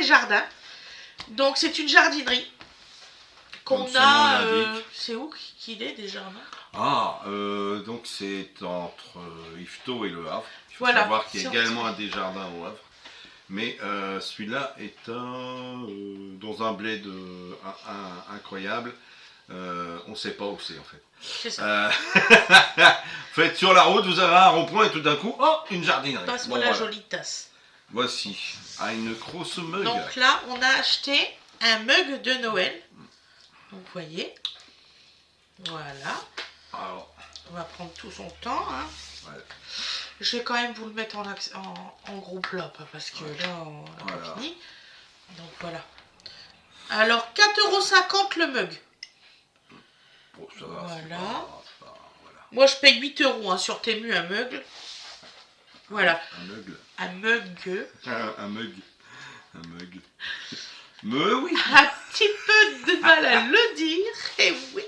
jardins. Donc c'est une jardinerie qu'on a... c'est où qu'il est des jardins? Ah, donc c'est entre Yvetot et Le Havre. Il faut Voilà, savoir qu'il y a également un des jardins au Havre. Mais celui-là est dans un bled incroyable. On ne sait pas où c'est en fait. C'est ça. En fait, sur la route, vous avez un rond-point et tout d'un coup, oh, une jardinerie. Passe-moi la jolie tasse. Voici, une grosse mug. Donc là, on a acheté un mug de Noël. Donc vous voyez. Voilà. Alors, on va prendre tout son temps. Hein. Ouais. Je vais quand même vous le mettre en gros plat, parce que là, on n'a pas fini. Donc voilà. Alors, 4,50 € le mug. Bon, ça va, voilà. Voilà. Moi, je paye 8 € hein, sur Temu, un mug. Voilà. Un mug. Un mug. Un mug. Un mug. Mais oui. Un petit peu de mal à le dire. Et oui.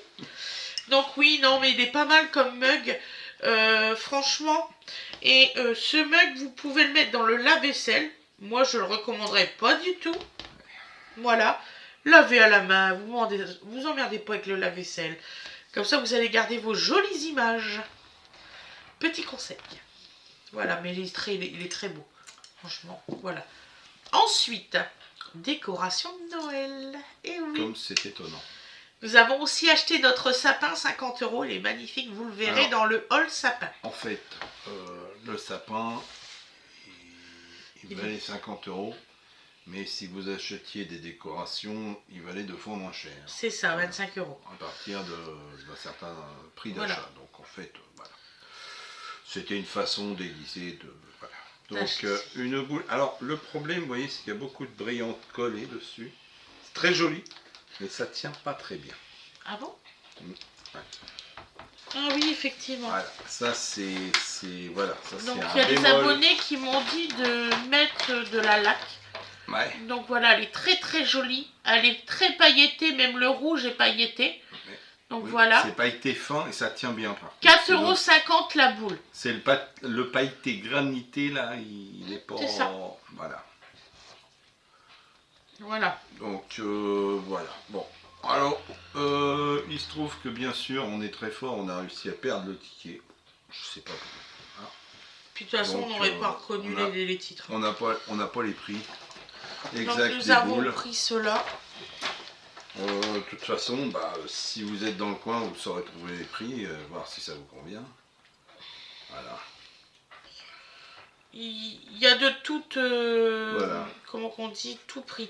Donc oui, non, mais il est pas mal comme mug. Franchement. Et ce mug, vous pouvez le mettre dans le lave-vaisselle. Moi, je le recommanderais pas du tout. Voilà. Lavez à la main. Vous emmerdez pas avec le lave-vaisselle. Comme ça, vous allez garder vos jolies images. Petit conseil. Voilà, mais il est très beau. Franchement, voilà. Ensuite, décoration de Noël. Et oui. Comme c'est étonnant. Nous avons aussi acheté notre sapin, 50 €. Il est magnifique, vous le verrez dans le hall sapin. En fait, le sapin, il valait 50 €. Mais si vous achetiez des décorations, il valait 2 fois moins cher. C'est ça, 25 €. À partir d'un certain prix d'achat. Voilà. Donc en fait, voilà. C'était une façon déguisée de... Voilà. Donc une boule... Alors le problème, vous voyez, c'est qu'il y a beaucoup de brillantes collées dessus. C'est très joli, mais ça tient pas très bien. Ah bon? Ouais. Ah oui, effectivement. Voilà, ça c'est... Voilà, ça, donc il y a des abonnés qui m'ont dit de mettre de la laque. Ouais. Donc voilà, elle est très très jolie. Elle est très pailletée, même le rouge est pailleté. Donc oui, voilà. C'est pailleté fin et ça tient bien. 4,50 € la boule. C'est le pailleté granité là, il n'est pas... C'est ça. Voilà. Voilà. Donc voilà. Bon. Alors, il se trouve que bien sûr, on est très fort, on a réussi à perdre le ticket. Je sais pas pourquoi. Hein. Puis de toute façon, on n'aurait pas reconnu les titres. On n'a pas les prix. Exact. Donc nous avons pris cela. De toute façon, si vous êtes dans le coin, vous saurez trouver les prix, voir si ça vous convient. Voilà. Il y a de toutes, voilà. Comment qu'on dit, tout prix.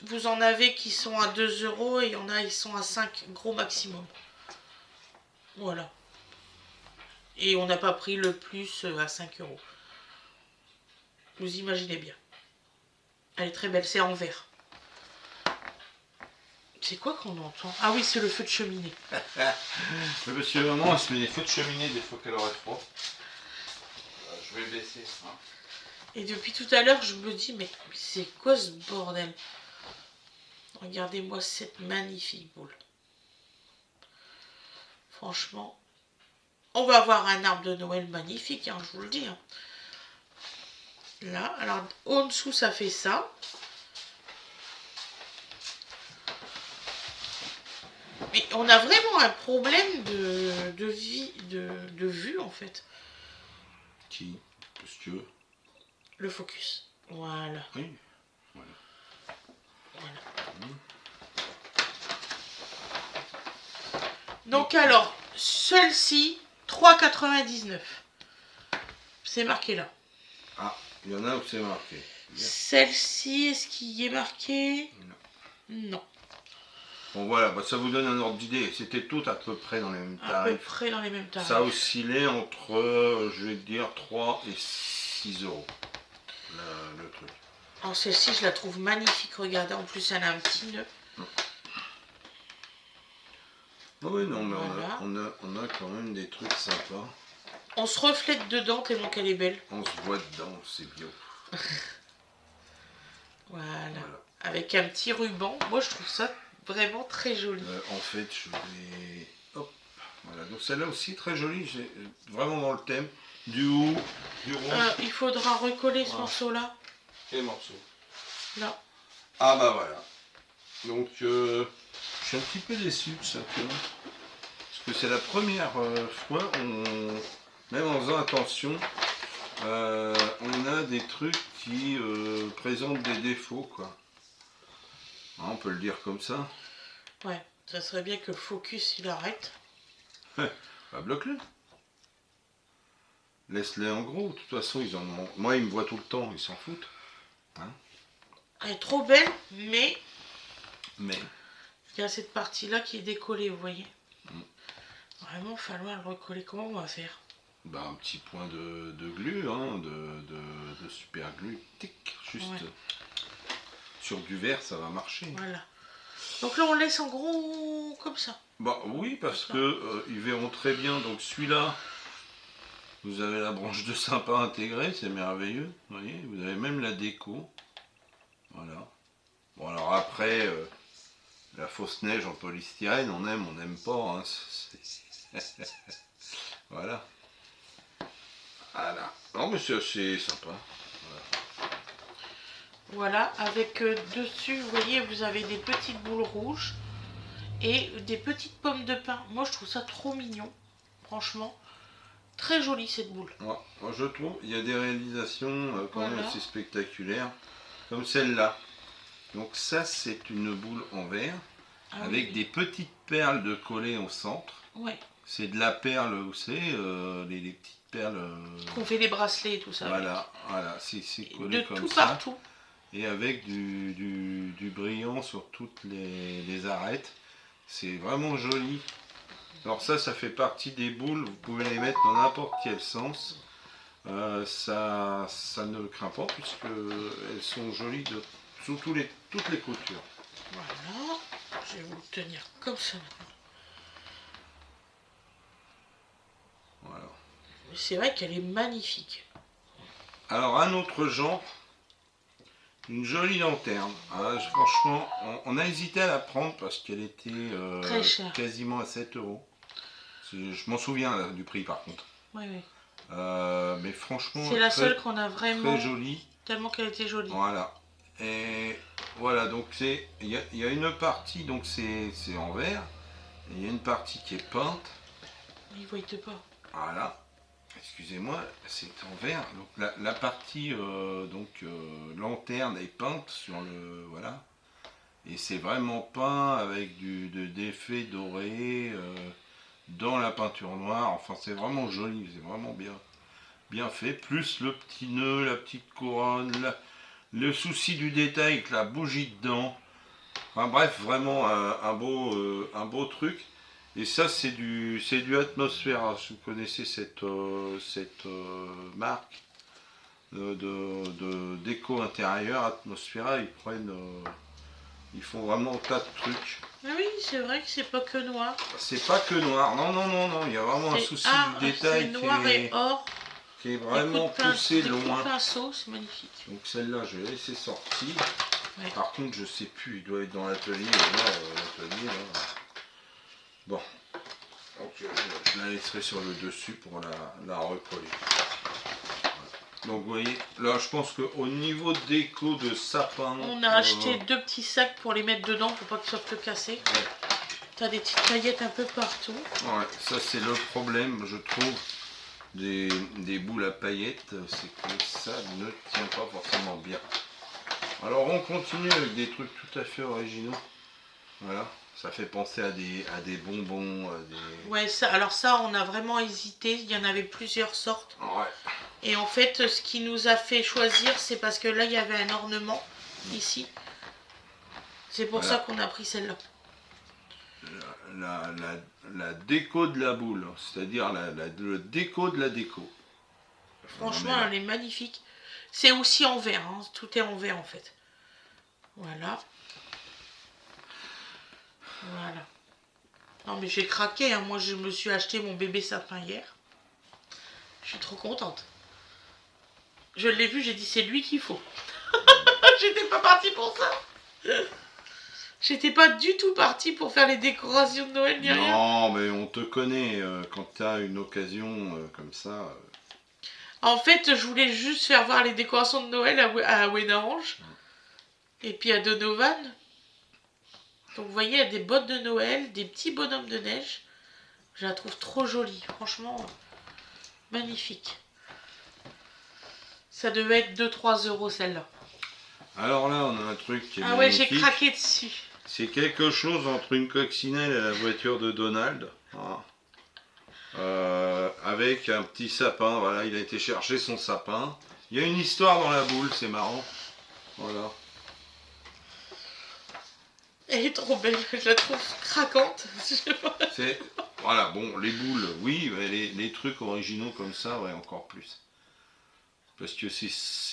Vous en avez qui sont à 2 € et il y en a qui sont à 5 gros maximum. Voilà. Et on n'a pas pris le plus à 5 €. Vous imaginez bien. Elle est très belle, c'est en verre. C'est quoi qu'on entend? Ah oui, c'est le feu de cheminée. Le monsieur maman, elle se met des feux de cheminée des fois qu'elle aurait froid. Je vais baisser. Hein. Et depuis tout à l'heure, je me dis, mais c'est quoi ce bordel? Regardez-moi cette magnifique boule. Franchement, on va avoir un arbre de Noël magnifique, hein, je vous le dis. Hein. Là, alors en dessous, ça fait ça. Mais on a vraiment un problème de vue, en fait. Qui? Monsieur? Le focus. Voilà. Oui. Voilà. Donc alors, celle-ci, 3,99 €. C'est marqué là. Ah, il y en a où c'est marqué. Celle-ci, est-ce qu'il y est marqué? Non. Non. Bon voilà, ça vous donne un ordre d'idée. C'était tout à peu près dans les mêmes tarifs. À peu près dans les mêmes tarifs. Ça oscillait entre, je vais dire, 3 et 6 € le truc. Alors celle-ci, je la trouve magnifique. Regardez, en plus, elle a un petit nœud. Oui, non, mais voilà. on a quand même des trucs sympas. On se reflète dedans tellement qu'elle est belle. On se voit dedans, c'est bio. Voilà. Avec un petit ruban. Moi, je trouve ça vraiment très joli. En fait, je vais... Hop. Voilà, donc celle-là aussi très jolie. Vraiment dans le thème. Du haut, du rond. Il faudra recoller ce morceau-là. Quel morceau? Là. Ah bah voilà. Donc je suis un petit peu déçu de ça, tu vois. Parce que c'est la première fois, même en faisant attention, on a des trucs qui présentent des défauts, quoi. Hein, on peut le dire comme ça. Ouais, ça serait bien que Focus il arrête. Bah bloque-le. Laisse-les en gros, de toute façon ils en ont. Moi ils me voient tout le temps, ils s'en foutent. Hein, Elle est trop belle, mais mais. il y a cette partie-là qui est décollée, vous voyez. Vraiment, il va falloir le recoller. Comment on va faire? Bah, un petit point de glu, hein, de super glue, tic, juste Ouais. sur du verre, ça va marcher. Voilà. Donc là, on laisse en gros comme ça. Bah oui, parce que ils verront très bien. Donc celui-là, vous avez la branche de sapin intégrée, c'est merveilleux. Vous voyez, vous avez même la déco. Voilà. Bon alors après, la fausse neige en polystyrène, on n'aime pas. Hein, voilà. Voilà. Non mais c'est assez sympa. Voilà, avec dessus, vous voyez, vous avez des petites boules rouges et des petites pommes de pin. Moi, je trouve ça trop mignon, franchement. Très jolie cette boule. Ouais, moi je trouve, il y a des réalisations quand même Voilà. assez spectaculaires, comme celle-là. Donc ça, c'est une boule en verre, Ah avec oui. des petites perles de collées au centre. Ouais. C'est de la perle, vous savez, les petites perles. Qu'on fait les bracelets et tout ça. Voilà, voilà, c'est Avec. collé De comme tout ça. partout. Et avec du brillant sur toutes les arêtes. C'est vraiment joli. Alors ça fait partie des boules, vous pouvez les mettre dans n'importe quel sens. Ça ne craint pas puisque elles sont jolies sous toutes les coutures. Voilà. Je vais vous le tenir comme ça maintenant. Voilà. C'est vrai qu'elle est magnifique. Alors un autre genre, une jolie lanterne. Ah, franchement, on a hésité à la prendre parce qu'elle était Très chère. quasiment à 7 euros. Je m'en souviens là, du prix par contre. Oui, oui. Mais franchement, C'est la seule qu'on a vraiment. très jolie. Tellement qu'elle était jolie. Voilà. Et voilà, donc il y a une partie, donc c'est en verre. Et il y a une partie qui est peinte. Ils ne voient pas. Voilà. Excusez-moi, c'est en verre. Donc la partie lanterne est peinte sur le voilà. Et c'est vraiment peint avec d'effets dorés dans la peinture noire. Enfin, c'est vraiment joli, c'est vraiment bien fait. Plus le petit nœud, la petite couronne, le souci du détail avec la bougie dedans. Enfin bref, vraiment un beau truc. Et ça, c'est du Atmosphera. Si vous connaissez cette marque de déco intérieure, Atmosphera, ils font vraiment un tas de trucs. Ah oui, c'est vrai que c'est pas que noir. C'est pas que noir, non, il y a vraiment un souci du détail noir et or. qui est vraiment poussé loin. Pinceau, c'est magnifique. Donc celle-là, je vais laisser sortir. Ouais. Par contre, je sais plus, il doit être dans l'atelier. Bon, donc je la laisserai sur le dessus pour la recoller. Voilà. Donc vous voyez, là je pense qu'au niveau déco de sapin... On a acheté 2 petits sacs pour les mettre dedans pour pas qu'ils soient cassés. Ouais. T'as des petites paillettes un peu partout. Ouais, ça c'est le problème, je trouve, des boules à paillettes, c'est que ça ne tient pas forcément bien. Alors on continue avec des trucs tout à fait originaux. Voilà, ça fait penser à des bonbons. Ouais, alors ça, on a vraiment hésité. Il y en avait plusieurs sortes. Ouais. Et en fait, ce qui nous a fait choisir, c'est parce que là, il y avait un ornement ici. C'est pour ça qu'on a pris celle-là. La déco de la boule, c'est-à-dire le déco de la déco. Franchement, elle est magnifique. C'est aussi en verre, hein. Tout est en verre en fait. Voilà. Voilà. Non mais j'ai craqué, hein. Moi je me suis acheté mon bébé sapin hier. Je suis trop contente. Je l'ai vu, j'ai dit c'est lui qu'il faut. J'étais pas partie pour ça. J'étais pas du tout partie pour faire les décorations de Noël ni rien. Non, mais on te connaît quand tu as une occasion comme ça. En fait, je voulais juste faire voir les décorations de Noël à Wenange. Et puis il y a Donovan. Donc vous voyez, il y a des bottes de Noël, des petits bonhommes de neige. Je la trouve trop jolie, franchement, magnifique. Ça devait être 2-3 euros celle-là. Alors là, on a un truc qui est Ah ouais, j'ai magnifique. craqué dessus. C'est quelque chose entre une coccinelle et la voiture de Donald. Hein. Avec un petit sapin, voilà, il a été chercher son sapin. Il y a une histoire dans la boule, c'est marrant. Voilà. Elle est trop belle, je la trouve craquante. C'est voilà, bon, les boules, oui, mais les trucs originaux comme ça, ouais, encore plus. Parce que c'est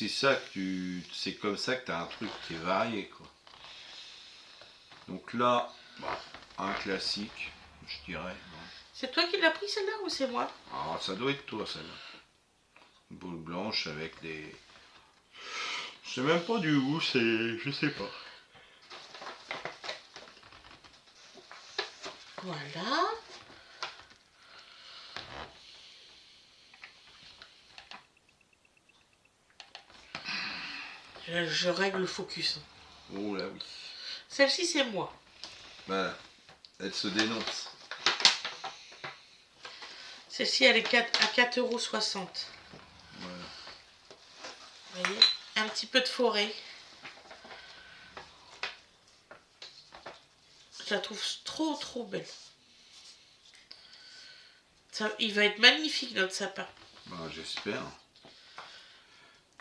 ça que c'est comme ça que tu as un truc qui est varié, quoi. Donc là, bah, un classique, je dirais. C'est toi qui l'as pris celle-là ou c'est moi? Ah, ça doit être toi, celle-là. Une boule blanche avec des... Je sais même pas du où, c'est... Je sais pas. Voilà. Je règle le focus. Oh là oui. Celle-ci, c'est moi. Voilà. Elle se dénonce. Celle-ci, elle est à 4,60 €. Voilà. Vous voyez, un petit peu de forêt. Je la trouve trop trop belle. Ça, il va être magnifique notre sapin. Bah, j'espère.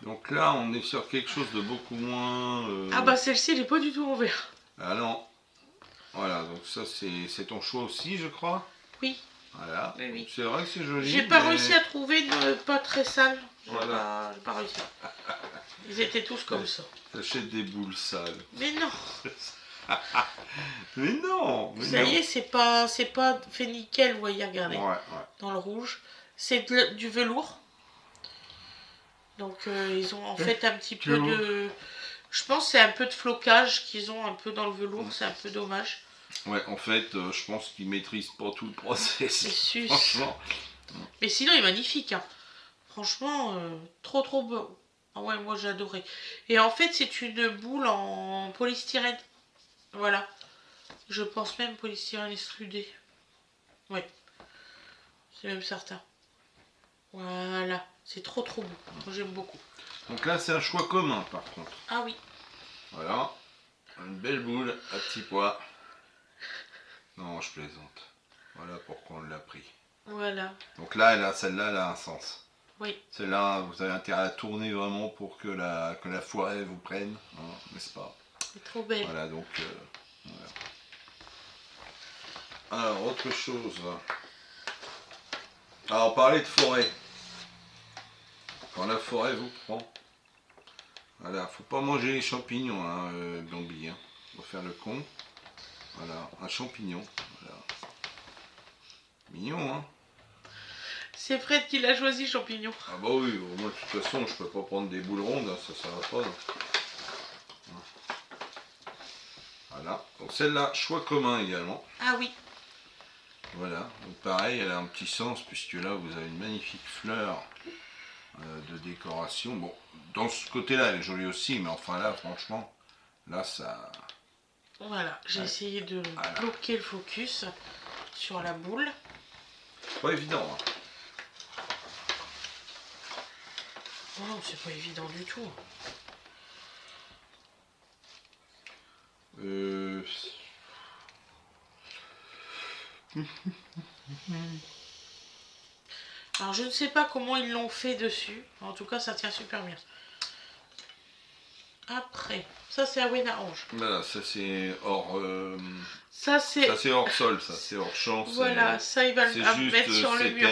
Donc là, on est sur quelque chose de beaucoup moins... Ah bah celle-ci, elle est pas du tout en vert. Ah non. Voilà, donc ça c'est ton choix aussi, je crois. Oui. Voilà. Oui, oui. C'est vrai que c'est joli. J'ai pas mais... réussi à trouver une pas très sale. Voilà. J'ai pas réussi. Ils étaient tous comme ça. T'achètes des boules sales. Mais non. Mais non, mais Ça non. y est, c'est pas fait nickel, vous voyez, regardez. Ouais, ouais. Dans le rouge. C'est du velours. Donc ils ont en fait un petit peu de... Je pense que c'est un peu de flocage qu'ils ont un peu dans le velours. C'est un peu dommage. Ouais, en fait, je pense qu'ils maîtrisent pas tout le process. C'est sûr. Franchement. Mais sinon, il est magnifique. Hein. Franchement, trop trop beau. Ah ouais, moi j'ai adoré. Et en fait, c'est une boule en polystyrène. Voilà. Je pense même polystyrène extrudé. Ouais. C'est même certain. Voilà. C'est trop trop beau. Moi j'aime beaucoup. Donc là, c'est un choix commun par contre. Ah oui. Voilà. Une belle boule à petits pois. Non, je plaisante. Voilà pourquoi on l'a pris. Voilà. Donc là, celle-là, elle a un sens. Oui. Celle-là, vous avez intérêt à tourner vraiment pour que la forêt vous prenne, hein, n'est-ce pas? C'est trop belle. Voilà, donc... voilà. Alors, autre chose. Alors, on parlait de forêt. Quand la forêt vous prend. Voilà, faut pas manger les champignons, hein, Gambi. Hein. Faut faire le con. Voilà, un champignon. Voilà. Mignon, hein. C'est Fred qui l'a choisi, champignon. Ah bah oui, moi de toute façon, je peux pas prendre des boules rondes, hein, ça va pas. Donc. Voilà, donc celle-là, choix commun également. Ah oui. Voilà, donc pareil, elle a un petit sens puisque là vous avez une magnifique fleur de décoration. Bon, dans ce côté-là, elle est jolie aussi, mais enfin là, franchement, là ça... Voilà, j'ai essayé de bloquer le focus sur la boule. C'est pas évident. Hein. Oh non, c'est pas évident du tout. Alors je ne sais pas comment ils l'ont fait dessus. En tout cas, ça tient super bien. Après, ça c'est Awena Orange. Voilà, ça c'est hors... ça c'est hors sol, ça c'est hors champ. Voilà, ça il va le mettre sur le mur.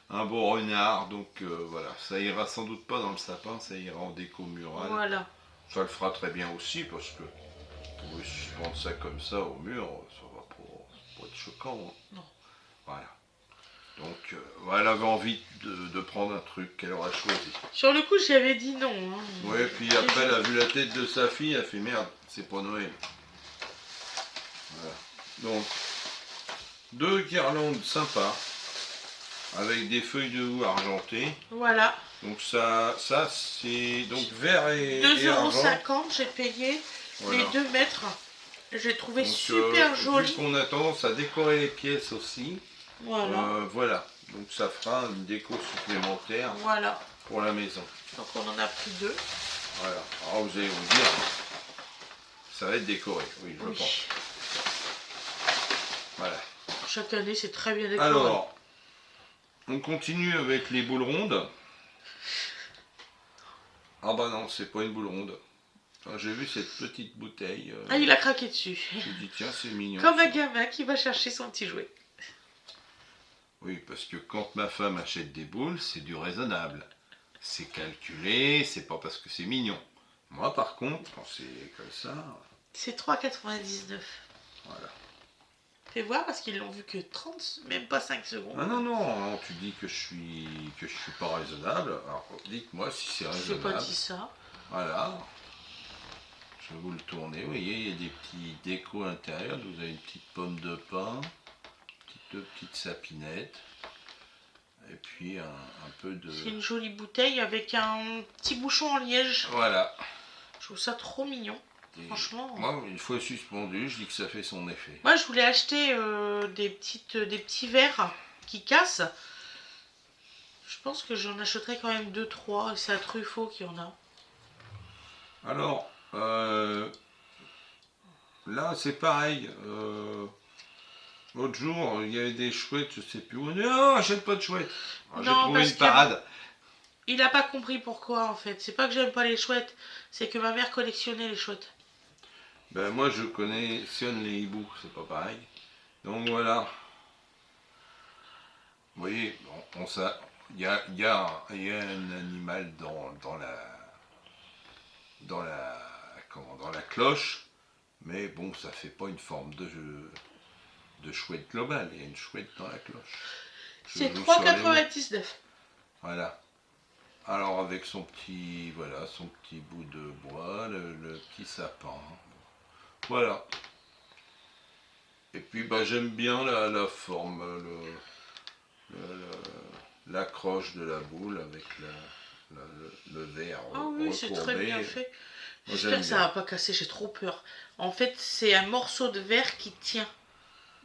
Un beau renard, donc voilà, ça ira sans doute pas dans le sapin, ça ira en déco murale. Voilà. Ça le fera très bien aussi parce que vous pouvez suspendre ça comme ça au mur, ça va pas être choquant. Hein. Non. Voilà. Donc elle avait envie de prendre un truc qu'elle aura choisi. Sur le coup, j'avais dit non. Hein. Ouais, puis après elle a vu la tête de sa fille, elle a fait merde, c'est pas Noël. Voilà. Donc, 2 guirlandes sympas. Avec des feuilles de houx argentées. Voilà. Donc ça c'est donc vert et 2,50 argent. € j'ai payé. Voilà. Les 2 mètres. Je l'ai trouvé Donc, super joli. Vu qu'on a tendance à décorer les pièces aussi, Voilà. voilà. Donc ça fera une déco supplémentaire Voilà. pour la maison. Donc on en a pris 2. Voilà. Alors vous allez vous dire, ça va être décoré, oui, je pense. Voilà. Chaque année, c'est très bien décoré. Alors, on continue avec les boules rondes. Ah bah non, c'est pas une boule ronde. Enfin, j'ai vu cette petite bouteille. Ah, il a craqué dessus. J'ai dit tiens, c'est mignon. Comme un gamin qui va chercher son petit jouet. Oui, parce que quand ma femme achète des boules, c'est du raisonnable. C'est calculé, c'est pas parce que c'est mignon. Moi, par contre, quand c'est comme ça, C'est 3,99. voilà. Fais voir parce qu'ils l'ont vu que 30, même pas 5 secondes. Ah non, non, tu dis que je suis pas raisonnable. Alors dites-moi si c'est Je n'ai raisonnable. pas dit ça. Voilà. Je vais vous le tourner. Vous voyez, il y a des petits décos à l'intérieur. Vous avez une petite pomme de pin, deux petites sapinettes, et puis un peu de... C'est une jolie bouteille avec un petit bouchon en liège. Voilà. Je trouve ça trop mignon. Et Franchement. moi, une fois suspendu, je dis que ça fait son effet. Moi, je voulais acheter des petits verres qui cassent. Je pense que j'en achèterai quand même 2-3. C'est à Truffaut qu'il y en a. Alors, là, c'est pareil. L'autre jour, il y avait des chouettes, je sais plus où. Non, achète pas de chouettes. J'ai Non, trouvé parce une parade. Il n'a pas compris pourquoi en fait. C'est pas que j'aime pas les chouettes, c'est que ma mère collectionnait les chouettes. Ben, moi, je collectionne les hiboux, c'est pas pareil. Donc voilà. Vous voyez, il y a un animal dans la cloche, mais bon, ça fait pas une forme de chouette globale. Il y a une chouette dans la cloche. C'est 3,99. Voilà. Alors avec son petit bout de bois, le petit sapin. Voilà. Et puis bah, j'aime bien la forme, l'accroche de la boule avec le verre Ah oui, c'est très recourbé. bien fait. Moi, J'espère que ça va pas casser, j'ai trop peur. En fait, c'est un morceau de verre qui tient.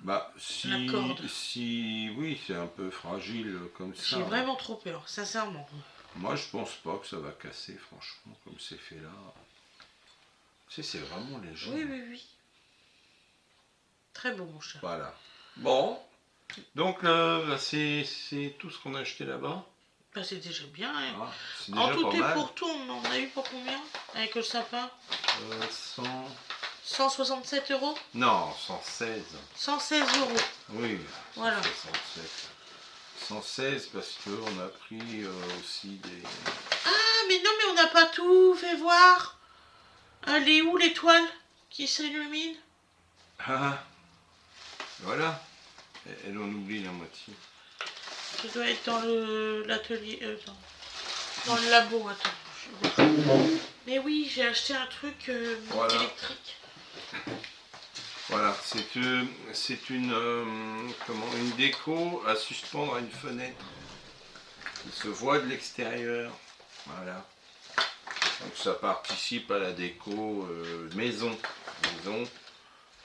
Bah La corde. oui, c'est un peu fragile comme ça. J'ai vraiment trop peur, sincèrement. Moi, je pense pas que ça va casser, franchement, comme c'est fait là. Tu sais, c'est vraiment léger. Oui, oui, oui. Très beau, mon cher. Voilà. Bon. Donc, c'est tout ce qu'on a acheté là-bas. Bah, c'est déjà bien. Hein. Ah, c'est En déjà tout pas et mal. pour tout, on en a eu pour combien? Avec le sapin 167 €. Non, 116. 116 €. Oui, Voilà. 116. 116 parce qu'on a pris aussi des... Ah, mais non, mais on n'a pas tout fait voir. Elle est où l'étoile qui s'illumine? Ah, voilà. Elle en oublie la moitié. Ça doit être dans l'atelier. Dans le labo, attends. Mais oui, j'ai acheté un truc Voilà. électrique. Voilà, c'est une déco à suspendre à une fenêtre qui se voit de l'extérieur. Voilà. Donc ça participe à la déco maison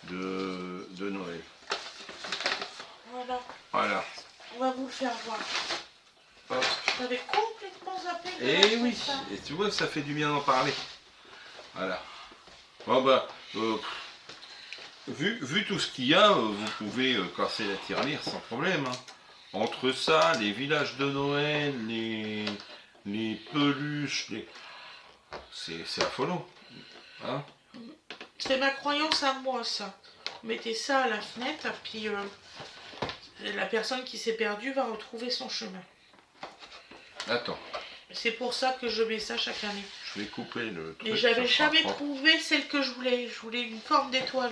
de Noël. Voilà, Voilà. on va vous le faire voir. Hop. J'avais complètement zappé. de Et acheter oui, ça. et tu vois, ça fait du bien d'en parler. Voilà. Bon bah, vu tout ce qu'il y a, vous pouvez casser la tirelire sans problème. Hein. Entre ça, les villages de Noël, les peluches, c'est affolant. Hein. C'est ma croyance à moi, ça. Mettez ça à la fenêtre, puis la personne qui s'est perdue va retrouver son chemin. Attends, C'est pour ça que je mets ça chaque année. je vais couper le truc. Et j'avais ça sera jamais propre. trouvé celle que je voulais. Je voulais une forme d'étoile.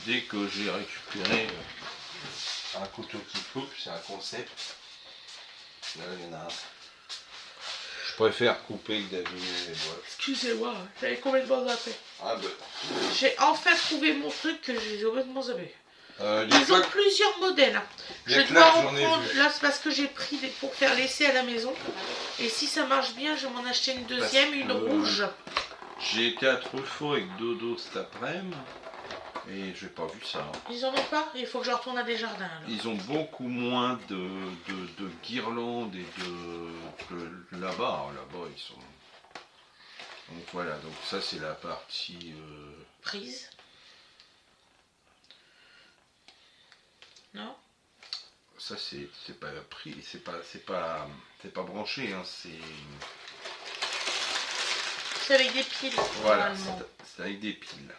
Dès que j'ai récupéré un couteau qui coupe, c'est un concept. Là, il y en a un. Je préfère couper que d'abîmer les bois. Excusez-moi, j'avais complètement zappé. Ah ben. J'ai enfin trouvé mon truc que j'ai complètement zappé. Les Ils ont plaques, plusieurs modèles. Hein. les Je dois plaques, en j'en ai prendre. vu. Là, c'est parce que j'ai pris pour faire l'essai à la maison. Et si ça marche bien, je vais m'en acheter une deuxième, Parce une que- rouge. J'ai été à Truffaut avec Dodo cet après-midi et j'ai pas vu ça. Ils en ont pas? Il faut que je retourne à Desjardins alors. Ils ont beaucoup moins de guirlandes et là-bas. Là-bas, ils sont. Donc voilà, donc ça c'est la partie. Prise. Non? Ça c'est pas pris, c'est pas branché, hein, c'est. C'est avec des piles. Voilà, c'est avec des piles.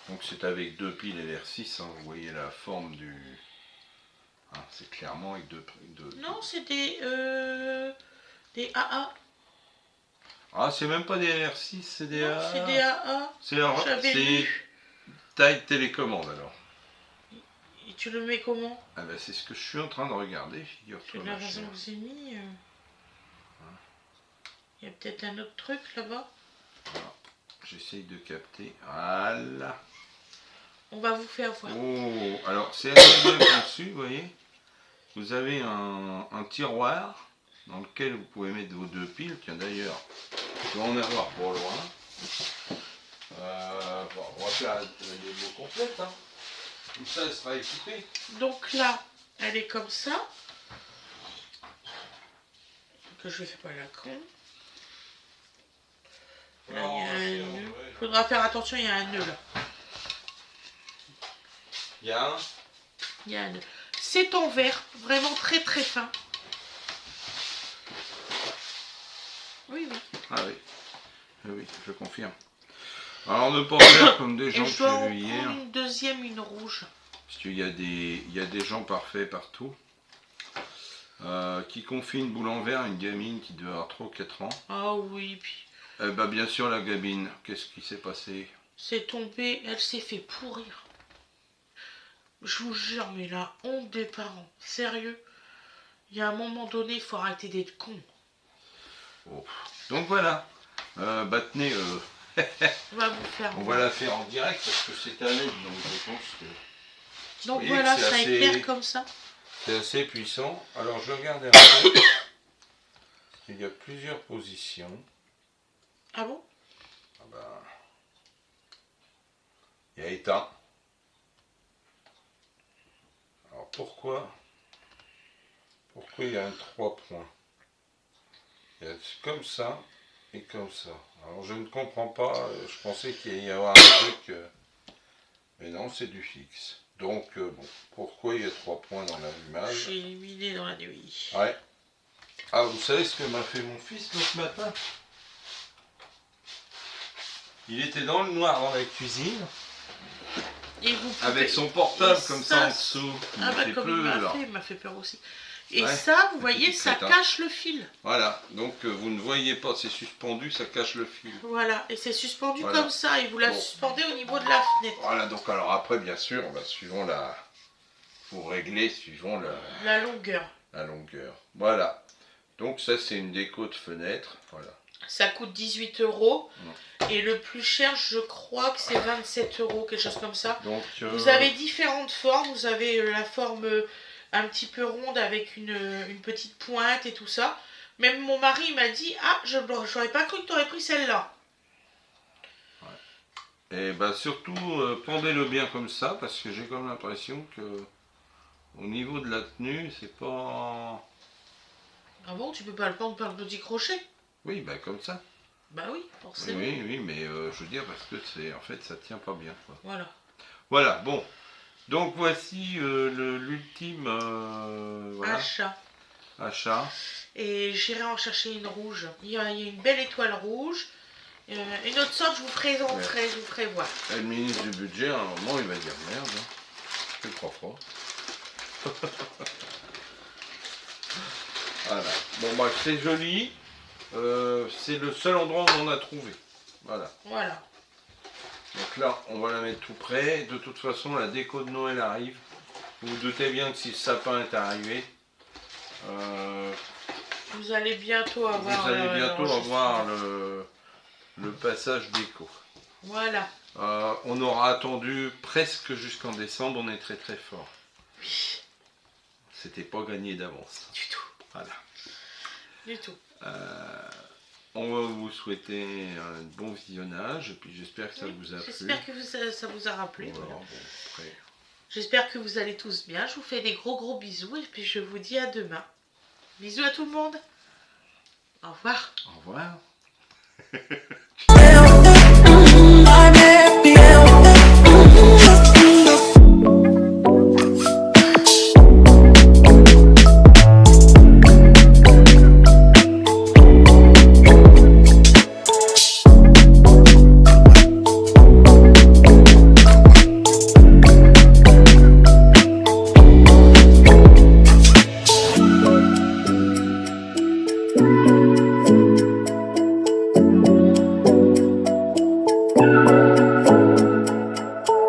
Donc c'est avec 2 piles LR6, hein, vous voyez la forme du. Ah, c'est clairement avec deux. Non, c'est des AA. Ah, c'est même pas des LR6, c'est des Non, c'est des AA. C'est taille télécommande alors. Et tu le mets comment? Ah ben c'est ce que je suis en train de regarder, C'est figure-toi. la raison que j'ai mis. Il y a peut-être un autre truc là-bas. J'essaye de capter. Voilà. On va vous faire voir. Oh, alors c'est assez bien conçu, vous voyez. Vous avez un tiroir dans lequel vous pouvez mettre vos 2 piles. Tiens d'ailleurs, je dois en avoir pour loin. Bon, on va faire les mots complètes. Hein. Tout ça, elle sera équipée. Donc là, elle est comme ça. Que je fais pas la con. Là, il y a un nœud. Il faudra faire attention, il y a un nœud là. Il y a un. Il y a un nœud. C'est en verre, vraiment très très fin. Oui, oui. Ah oui. Oui, je confirme. Alors ne pas faire comme des gens Et je que dois j'ai en vus hier. prendre une deuxième, une rouge. Parce qu'il y a des gens parfaits partout. Qui confie une boule en verre à une gamine qui devait avoir 3 ou 4 ans. Ah oui, puis Bah bien sûr la gamine, qu'est-ce qui s'est passé? c'est tombé, elle s'est fait pourrir. Je vous jure, mais la honte des parents. Sérieux. Il y a un moment donné, il faut arrêter d'être con. Oh. Donc voilà. Bah tenez, On va vous faire on voir. va la faire en direct parce que c'est à l'aide, donc je pense que Donc voyez voilà, que c'est ça assez- éclaire comme ça. c'est assez puissant. Alors je regarde un peu. Il y a plusieurs positions. Ah bon? Ah bah, il y a éteint. Alors pourquoi il y a un 3 points? Il y a comme ça et comme ça. Alors je ne comprends pas, je pensais qu'il allait y avoir un truc, mais non, c'est du fixe. Donc bon, pourquoi il y a 3 points dans l'allumage? J'ai éliminé dans la nuit. Ouais. Ah, vous savez ce que m'a fait mon fils l'autre matin? Il était dans le noir dans la cuisine, Et vous pouvez... avec son portable et comme ça, ça en dessous. Il Ah me bah fait comme peur. il m'a fait peur aussi. Et Ouais, ça, vous le petit voyez, ça crétin. cache le fil. Voilà, donc vous ne voyez pas, c'est suspendu, ça cache le fil. Voilà, et c'est suspendu Voilà. comme ça. Et vous la Bon. suspendez au niveau de la fenêtre. Voilà, donc alors après, bien sûr, bah, suivant la... Faut régler suivant La longueur. la longueur. Voilà. Donc ça, c'est une déco de fenêtre. Voilà. Ça coûte 18 €. Et le plus cher, je crois que c'est 27 €, quelque chose comme ça. Donc, Vous avez différentes formes. Vous avez la forme un petit peu ronde avec une petite pointe et tout ça. Même mon mari m'a dit, ah, j'aurais pas cru que tu aurais pris celle-là. et bah surtout, pendez-le bien comme ça, parce que j'ai comme l'impression que au niveau de la tenue, c'est pas... Ah bon, tu peux pas le prendre par le petit crochet? Oui, bah comme ça. Bah oui, Oui, forcément. oui, mais je veux dire, parce que c'est en fait, ça tient pas bien. Quoi. Voilà. Voilà, bon. Donc voici l'ultime voilà, achat. Et j'irai en chercher une rouge. Il y a une belle étoile rouge. Une autre sorte, je vous présenterai, je vous ferai voir. Et le ministre du budget, à un moment, il va dire merde. Hein. C'est 3 fois. Voilà. Bon, bah, c'est joli. C'est le seul endroit où on en a trouvé. Voilà. Voilà. Donc là, on va la mettre tout près. De toute façon, la déco de Noël arrive. Vous vous doutez bien que si le sapin est arrivé, Vous allez bientôt avoir, le passage déco. Voilà. On aura attendu presque jusqu'en décembre, on est très très fort. Oui. C'était pas gagné d'avance. Du tout. Voilà. Du tout. On va vous souhaiter un bon visionnage, et puis j'espère que ça vous a plu. J'espère que ça vous aura plu. Voilà, Voilà. bon, après. J'espère que vous allez tous bien. Je vous fais des gros bisous et puis je vous dis à demain. Bisous à tout le monde. Au revoir. Au revoir. I'm happy.